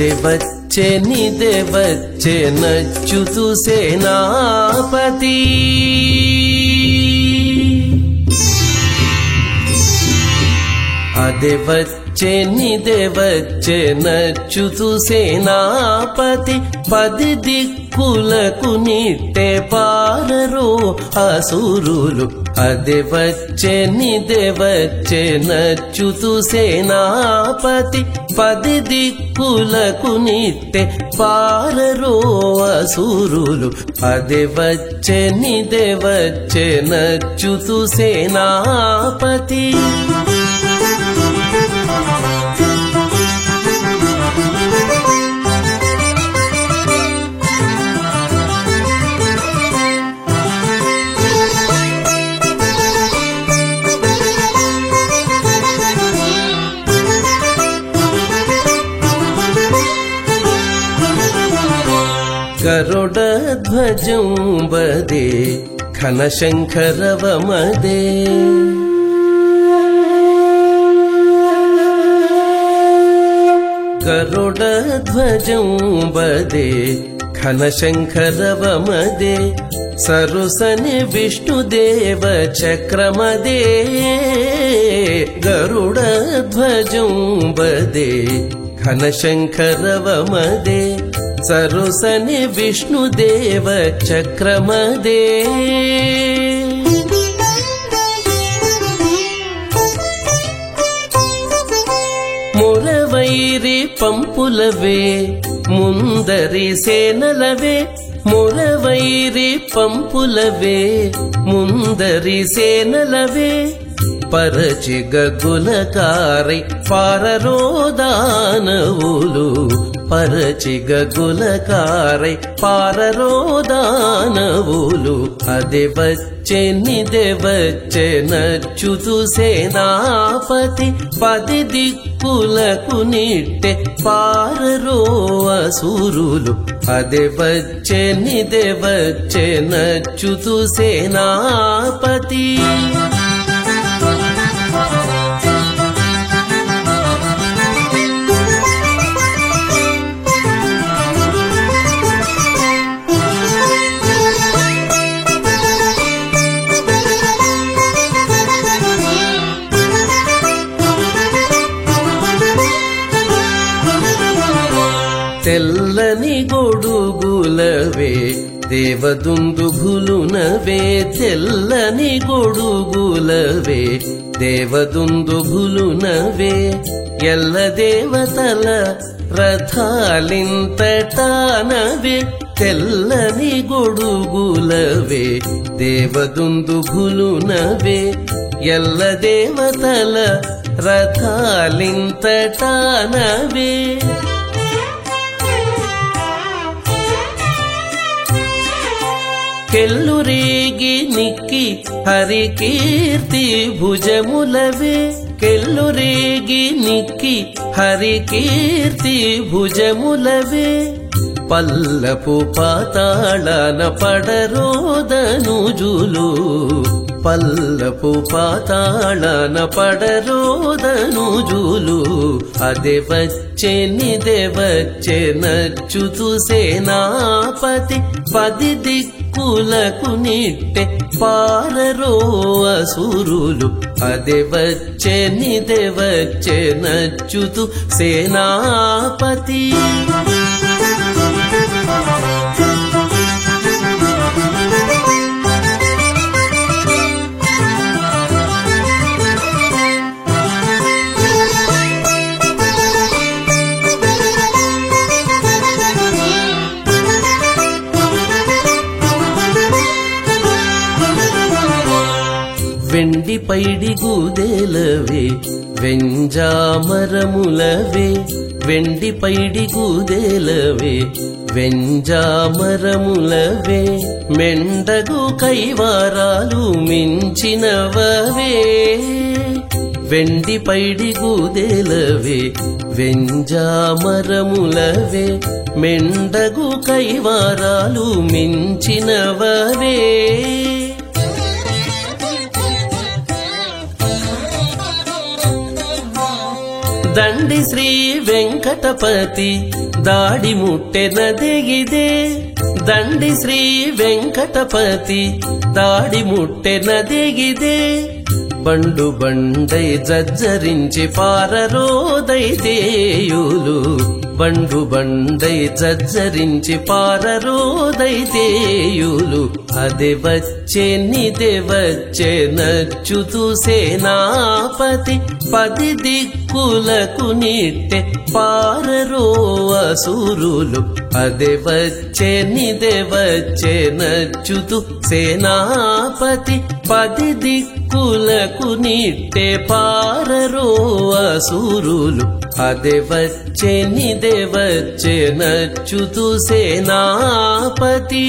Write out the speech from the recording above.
అదే వచ్చే నిదే వచ్చే నచ్చుతు సేనాపతి అదే వచ్చే నిదే వచ్చే నచ్చుతు సేనాపతి పది దిక్కులకు నిట్టే పారరో అసురులు అదే వచ్చే నిదే వచ్చే నచ్చుతు సేనాపతి పది దిక్కులకు నిట్టే పారరో అసురులు అదే వచ్చే నిదే వచ్చే నచ్చుతు సేనాపతి గరుడధ్వజం వదే ఘనశంకరవమదే గరుడధ్వజం వదే ఘనశంకరవమదే సరుసని విష్ణుదేవ చక్రమదే గరుడధ్వజం వదే ఘనశంకరవమదే సరుసని విష్ణుదేవ చక్రమదే మురవైరి పంపులవే ముందరి సేనలవే మురవైరి పంపులవే ముందరి సేనలవే పరచి గగులకారై పారరోదానవులు పరచి గగులకారై పారరోదానవులు అదే వచ్చే నిదే వచ్చే నచ్చుతు సేనాపతి పది దిక్కులకు నిట్టే పారరో అసురులు అదే వచ్చే నిదే వచ్చే నచ్చుతు సేనాపతి తెల్లని గొడుగులవే దేవదుందుభులునవే తెల్లని గొడుగులవే దేవదుందుభులునవే ఎల్ల దేవతల రథాలింతటానవే తెల్లని గొడుగులవే దేవదుందుభులునవే ఎల్ల దేవతల రథాలింతటానవే కెల్లురేగి నిక్కి హరికీర్తి భుజములవే కెల్లురేగి నిక్కి హరికీర్తి భుజములవే పల్లపు పాతాళన పడరోదనుజులు పల్లపు పాతాళన పడరోదనుజులు అదే వచ్చే నిదే వచ్చే నచ్చుతు సేనాపతి పది దిక్కులకు నిట్టే పారరో అసురులు అదే వచ్చే నిదే వచ్చే నచ్చుతు సేనాపతి వెండి పైడి గూదేలవే వెంజామరములవే వెండి పైడి గూదేలవే వెంజామరములవే మెండగు కైవారాలు మించినవవే వెండి పైడి గూదేలవే వెంజామరములవే మెండగు కైవారాలు మించినవవే దండి శ్రీ వెంకటపతి దాడి ముట్టెనదిగిదే దండి శ్రీ వెంకటపతి దాడి ముట్టెనదిగిదే బండు బండై జజ్జరించి పారరోదైతేయులు బండు బండై జజ్జరించి పారరోదైతేయులు అదే వచ్చే నచ్చుతూ సేనాపతి 10 దిక్కులకు నిట్టె పారరో అసురులు అదే వచ్చే నచ్చుతూ సేనాపతి 10 దిక్కులకు నిట్టె పారరో అసురులు అదే వచ్చే నచ్చుతూ సేనాపతి